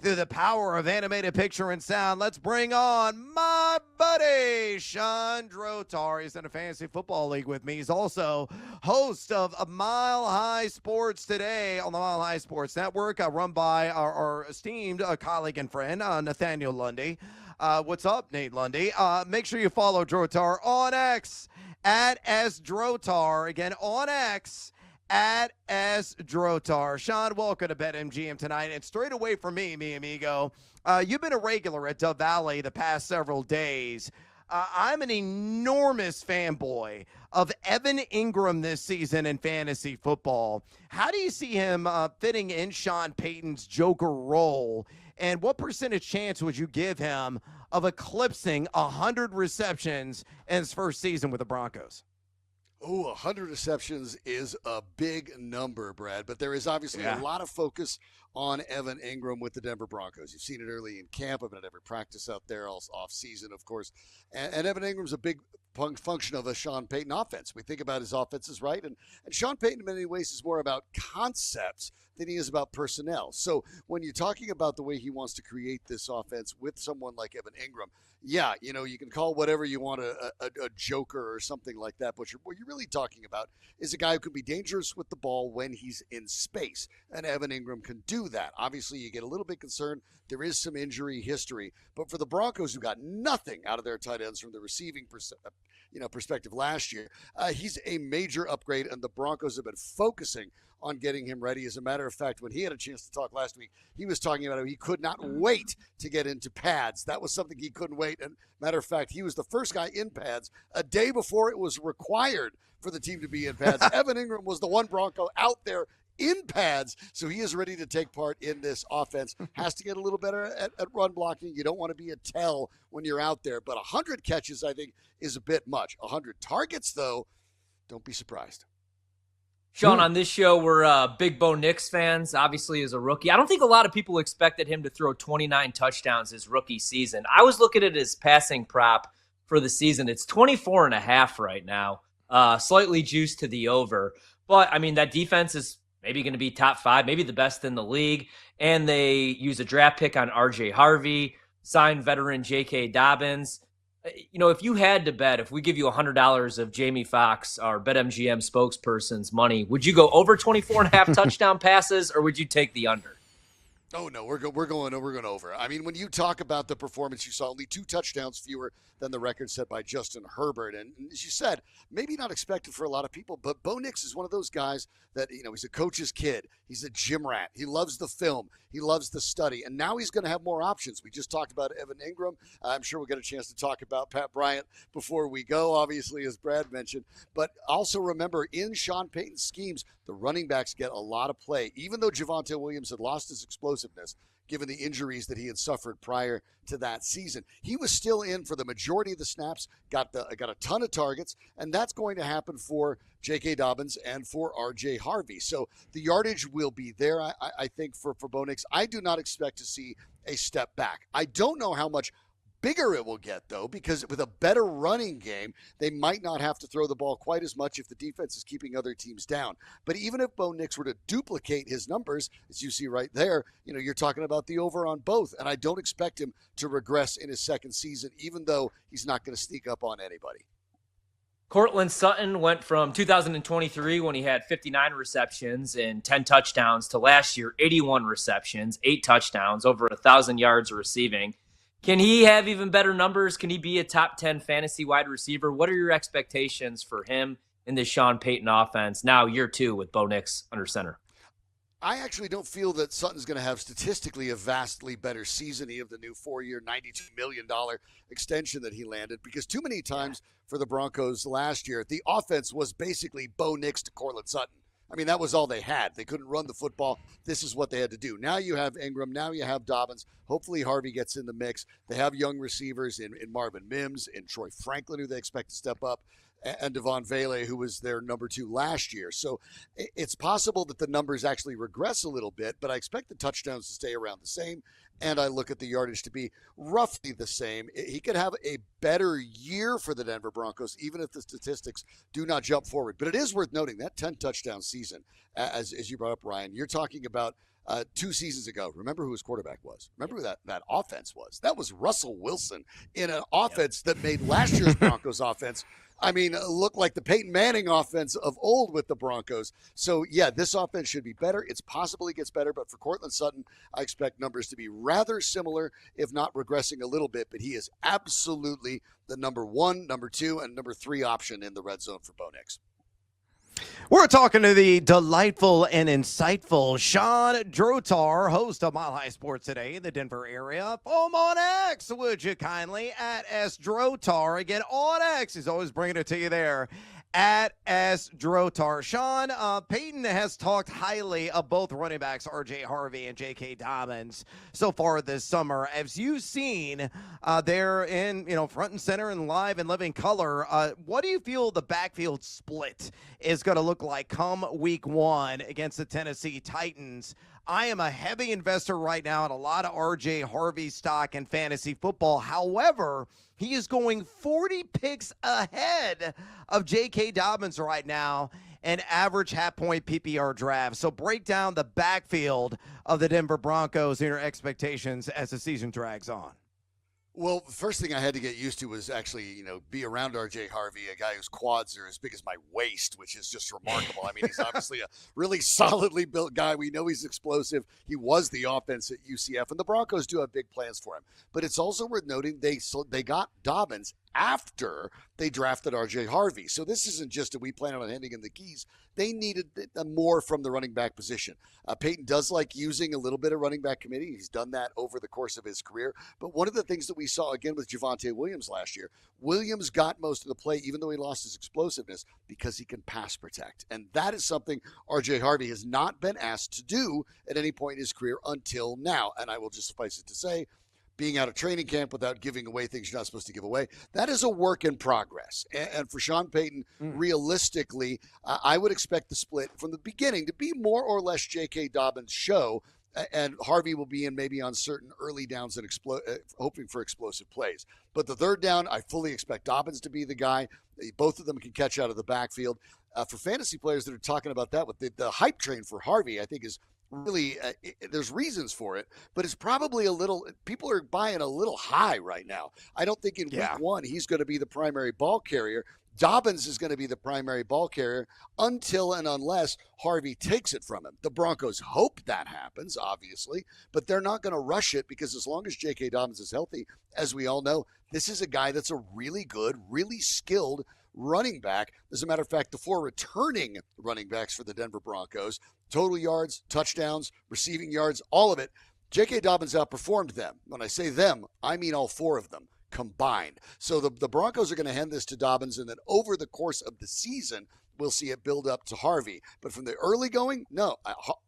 through the power of animated picture and sound. Let's bring on my buddy, Sean Drotar. He's in a fantasy football league with me. He's also host of a Mile High Sports Today on the Mile High Sports Network, run by our esteemed colleague and friend, Nathaniel Lundy. What's up, Nate Lundy? Make sure you follow Drotar on X at @SDrotar. Again, on X at @SDrotar. Shawn, welcome to BetMGM tonight. And straight away from me, mi amigo, you've been a regular at Dove Valley the past several days. I'm an enormous fanboy of Evan Engram this season in fantasy football. How do you see him fitting in Sean Payton's Joker role? And what percentage chance would you give him of eclipsing 100 receptions in his first season with the Broncos? Oh, 100 receptions is a big number, Brad, but there is obviously a lot of focus on Evan Engram with the Denver Broncos. You've seen it early in camp. I've been at every practice out there, all off season, of course. And Evan Ingram's a big function of a Sean Payton offense. We think about his offenses, right? And Sean Payton, in many ways, is more about concepts than he is about personnel. So when you're talking about the way he wants to create this offense with someone like Evan Engram, yeah, you know, you can call whatever you want a joker or something like that, but what you're really talking about is a guy who can be dangerous with the ball when he's in space, and Evan Engram can do that. Obviously, you get a little bit concerned. There is some injury history, but for the Broncos, who got nothing out of their tight ends from the receiving perspective last year, he's a major upgrade, and the Broncos have been focusing on getting him ready. As a matter of fact, when he had a chance to talk last week, he was talking about how he could not wait to get into pads. That was something he couldn't wait. And matter of fact, he was the first guy in pads a day before it was required for the team to be in pads. Evan Engram was the one Bronco out there in pads, so he is ready to take part in this offense. Has to get a little better at run blocking. You don't want to be a tell when you're out there, but 100 catches, I think, is a bit much. 100 targets, though, don't be surprised. Shawn, on this show, we're big Bo Nix fans, obviously as a rookie. I don't think a lot of people expected him to throw 29 touchdowns his rookie season. I was looking at his passing prop for the season. It's 24.5 right now, slightly juiced to the over. But, I mean, that defense is maybe going to be top 5, maybe the best in the league. And they use a draft pick on R.J. Harvey, signed veteran J.K. Dobbins. You know, if you had to bet, if we give you $100 of Jamie Foxx, our BetMGM spokesperson's money, would you go over 24.5 touchdown passes, or would you take the under? Oh, no, we're going over. I mean, when you talk about the performance, you saw only 2 touchdowns fewer than the record set by Justin Herbert. And as you said, maybe not expected for a lot of people, but Bo Nix is one of those guys that, you know, he's a coach's kid. He's a gym rat. He loves the film. He loves the study. And now he's going to have more options. We just talked about Evan Engram. I'm sure we'll get a chance to talk about Pat Bryant before we go, obviously, as Brad mentioned. But also remember, in Sean Payton's schemes, the running backs get a lot of play. Even though Javonte Williams had lost his explosiveness, given the injuries that he had suffered prior to that season, he was still in for the majority of the snaps, got a ton of targets, and that's going to happen for J.K. Dobbins and for R.J. Harvey. So the yardage will be there, I think, for Bo Nix. I do not expect to see a step back. I don't know how much bigger it will get, though, because with a better running game, they might not have to throw the ball quite as much if the defense is keeping other teams down. But even if Bo Nix were to duplicate his numbers, as you see right there, you know, you're talking about the over on both. And I don't expect him to regress in his second season, even though he's not going to sneak up on anybody. Courtland Sutton went from 2023, when he had 59 receptions and 10 touchdowns, to last year, 81 receptions, 8 touchdowns, over 1,000 yards receiving. Can he have even better numbers? Can he be a top 10 fantasy wide receiver? What are your expectations for him in this Sean Payton offense now, year 2 with Bo Nix under center? I actually don't feel that Sutton's going to have statistically a vastly better season. He have the new 4-year, $92 million extension that he landed, because too many times for the Broncos last year, the offense was basically Bo Nix to Courtland Sutton. I mean, that was all they had. They couldn't run the football. This is what they had to do. Now you have Engram. Now you have Dobbins. Hopefully Harvey gets in the mix. They have young receivers in Marvin Mims, in Troy Franklin, who they expect to step up, and Devon Vele, who was their number 2 last year. So it's possible that the numbers actually regress a little bit, but I expect the touchdowns to stay around the same, and I look at the yardage to be roughly the same. He could have a better year for the Denver Broncos, even if the statistics do not jump forward. But it is worth noting that 10 touchdown season, as you brought up, Ryan, you're talking about 2 seasons ago. Remember who his quarterback was? Remember who that offense was? That was Russell Wilson in an offense that made last year's Broncos offense, I mean, look like the Peyton Manning offense of old with the Broncos. So, yeah, this offense should be better. It's possibly gets better, but for Courtland Sutton, I expect numbers to be rather similar, if not regressing a little bit. But he is absolutely the number 1, number 2, and number 3 option in the red zone for Bo Nix. We're talking to the delightful and insightful Shawn Drotar, host of Mile High Sports Today in the Denver area. Follow him on X, would you kindly, at @SDrotar. Again, on X. He's always bringing it to you there. At @SDrotar. Shawn, Payton has talked highly of both running backs, R.J. Harvey and J.K. Dobbins, so far this summer. As you've seen, they're in, front and center and live and living color. What do you feel the backfield split is going to look like come week 1 against the Tennessee Titans? I am a heavy investor right now in a lot of R.J. Harvey stock in fantasy football. However, he is going 40 picks ahead of J.K. Dobbins right now, an average half-point PPR draft. So break down the backfield of the Denver Broncos and your expectations as the season drags on. Well, the first thing I had to get used to was actually, be around R.J. Harvey, a guy whose quads are as big as my waist, which is just remarkable. I mean, he's obviously a really solidly built guy. We know he's explosive. He was the offense at UCF, and the Broncos do have big plans for him. But it's also worth noting they got Dobbins after they drafted R.J. Harvey. So this isn't just we plan on handing him the keys. They needed more from the running back position. Payton does like using a little bit of running back committee. He's done that over the course of his career. But one of the things that we saw again with Javonte Williams last year, Williams got most of the play, even though he lost his explosiveness, because he can pass protect. And that is something R.J. Harvey has not been asked to do at any point in his career until now. And I will just suffice it to say, being out of training camp without giving away things you're not supposed to give away, that is a work in progress. And for Sean Payton, realistically, I would expect the split from the beginning to be more or less J.K. Dobbins' show, and Harvey will be in maybe on certain early downs and hoping for explosive plays. But the third down, I fully expect Dobbins to be the guy. Both of them can catch out of the backfield. For fantasy players that are talking about that, with the hype train for Harvey, I think is really, there's reasons for it, but it's probably people are buying a little high right now. I don't think in week 1 he's going to be the primary ball carrier. Dobbins is going to be the primary ball carrier until and unless Harvey takes it from him. The Broncos hope that happens, obviously, but they're not going to rush it, because as long as J.K. Dobbins is healthy, as we all know, this is a guy that's a really good, really skilled running back. As a matter of fact, the 4 returning running backs for the Denver Broncos, total yards, touchdowns, receiving yards, all of it, J.K. Dobbins outperformed them. When I say them, I mean all 4 of them combined. So the Broncos are going to hand this to Dobbins, and then over the course of the season, we'll see it build up to Harvey. But from the early going, no,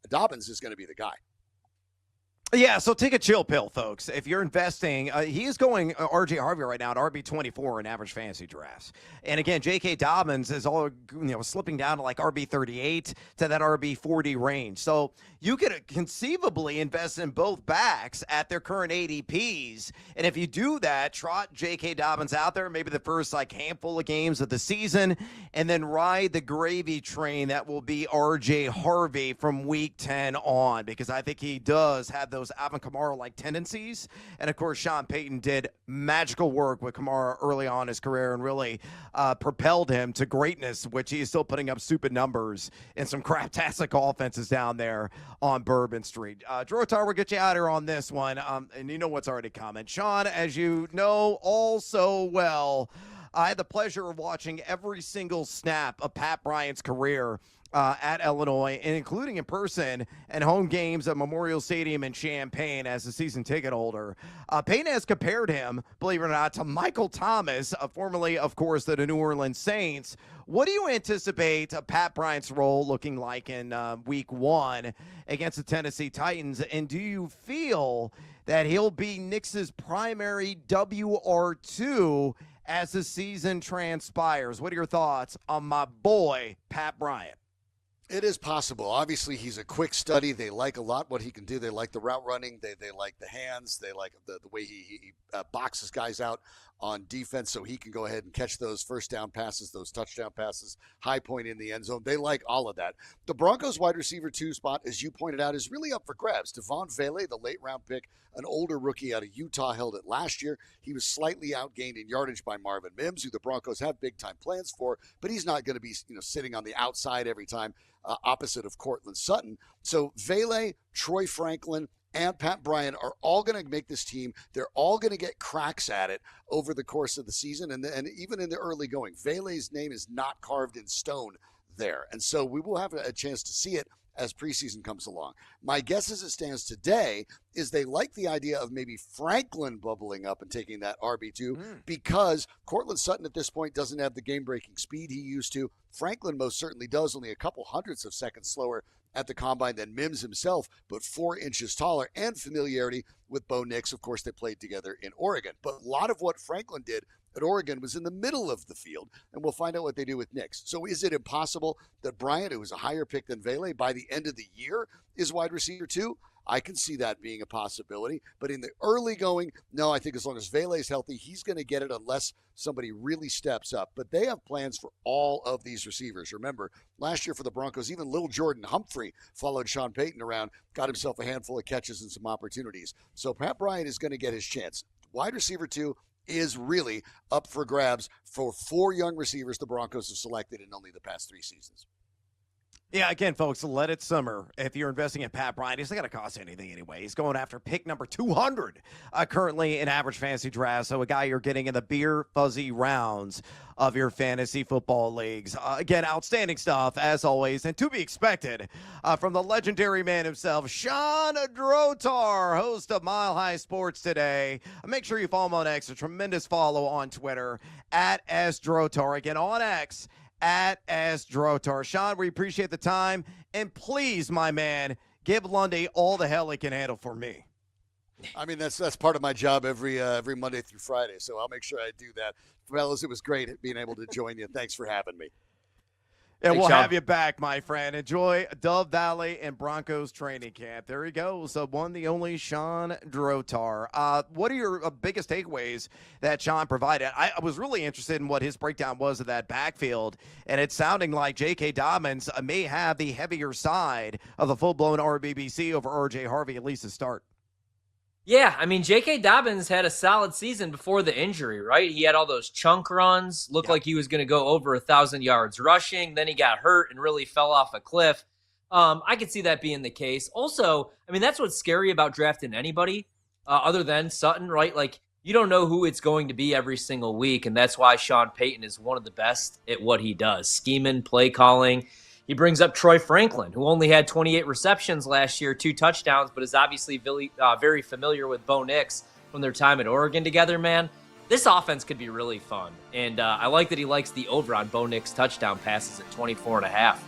Dobbins is going to be the guy. Yeah, so take a chill pill, folks. If you're investing, he is going R.J. Harvey right now at RB24 in average fantasy drafts. And again, J.K. Dobbins is all slipping down to like RB38 to that RB40 range. So you could conceivably invest in both backs at their current ADPs. And if you do that, trot J.K. Dobbins out there, maybe the first handful of games of the season, and then ride the gravy train that will be R.J. Harvey from week 10 on, because I think he does have those Alvin Kamara-like tendencies. And of course, Sean Payton did magical work with Kamara early on in his career and really propelled him to greatness, which he is still putting up stupid numbers in some craptastic offenses down there on Bourbon Street. Drotar, we'll get you out here on this one. And you know what's already coming. Shawn, as you know all so well, I had the pleasure of watching every single snap of Pat Bryant's career at Illinois, and including in person and home games at Memorial Stadium in Champaign as a season ticket holder. Payton has compared him, believe it or not, to Michael Thomas, formerly, of course, the New Orleans Saints. What do you anticipate Pat Bryant's role looking like in week 1 against the Tennessee Titans? And do you feel that he'll be Nix's primary WR2 as the season transpires? What are your thoughts on my boy, Pat Bryant? It is possible. Obviously, he's a quick study. They like a lot what he can do. They like the route running. They like the hands. They like the way he boxes guys out on defense so he can go ahead and catch those first down passes, those touchdown passes, high point in the end zone. They like all of that. The Broncos wide receiver 2 spot, as you pointed out, is really up for grabs. Devon Vele, the late round pick, an older rookie out of Utah, held it last year. He was slightly outgained in yardage by Marvin Mims, who the Broncos have big time plans for, but he's not going to be sitting on the outside every time. Opposite of Courtland Sutton. So Vele, Troy Franklin, and Pat Bryant are all going to make this team. They're all going to get cracks at it over the course of the season and even in the early going. Vele's name is not carved in stone there. And so we will have a chance to see it as preseason comes along. My guess as it stands today is they like the idea of maybe Franklin bubbling up and taking that RB2 because Courtland Sutton at this point doesn't have the game-breaking speed he used to. Franklin most certainly does, only a couple hundredths of seconds slower at the combine than Mims himself, but 4 inches taller and familiarity with Bo Nix. Of course, they played together in Oregon. But a lot of what Franklin did at Oregon was in the middle of the field, and we'll find out what they do with Nix. So is it impossible that Bryant, who was a higher pick than Vele, by the end of the year is wide receiver 2? I can see that being a possibility. But in the early going, no, I think as long as Vele is healthy, he's going to get it unless somebody really steps up. But they have plans for all of these receivers. Remember, last year for the Broncos, even little Jordan Humphrey followed Sean Payton around, got himself a handful of catches and some opportunities. So Pat Bryant is going to get his chance. Wide receiver 2 is really up for grabs for 4 young receivers the Broncos have selected in only the past 3 seasons. Yeah, again, folks, let it simmer. If you're investing in Pat Bryant, he's not going to cost anything anyway. He's going after pick number 200 currently in average fantasy draft. So a guy you're getting in the beer fuzzy rounds of your fantasy football leagues. Again, outstanding stuff, as always, and to be expected from the legendary man himself, Shawn Drotar, host of Mile High Sports Today. Make sure you follow him on X, a tremendous follow on Twitter, at @SDrotar. Again, on X, at @Drotar. Shawn, we appreciate the time. And please, my man, give Lundy all the hell he can handle for me. I mean, that's part of my job every Monday through Friday, so I'll make sure I do that. Fellas, it was great being able to join you. Thanks for having me. And we'll have you back, my friend. Enjoy Dove Valley and Broncos training camp. There he goes, the one, the only Shawn Drotar. What are your biggest takeaways that Shawn provided? I was really interested in what his breakdown was of that backfield, and it's sounding like J.K. Dobbins may have the heavier side of the full-blown RBBC over R.J. Harvey, at least to start. Yeah, I mean, J.K. Dobbins had a solid season before the injury, right? He had all those chunk runs, looked like he was going to go over 1,000 yards rushing. Then he got hurt and really fell off a cliff. I could see that being the case. Also, I mean, that's what's scary about drafting anybody other than Sutton, right? Like, you don't know who it's going to be every single week, and that's why Sean Payton is one of the best at what he does, scheming, play calling. He brings up Troy Franklin, who only had 28 receptions last year, 2 touchdowns, but is obviously very familiar with Bo Nix from their time at Oregon together, man. This offense could be really fun. And I like that he likes the over on Bo Nix touchdown passes at 24.5.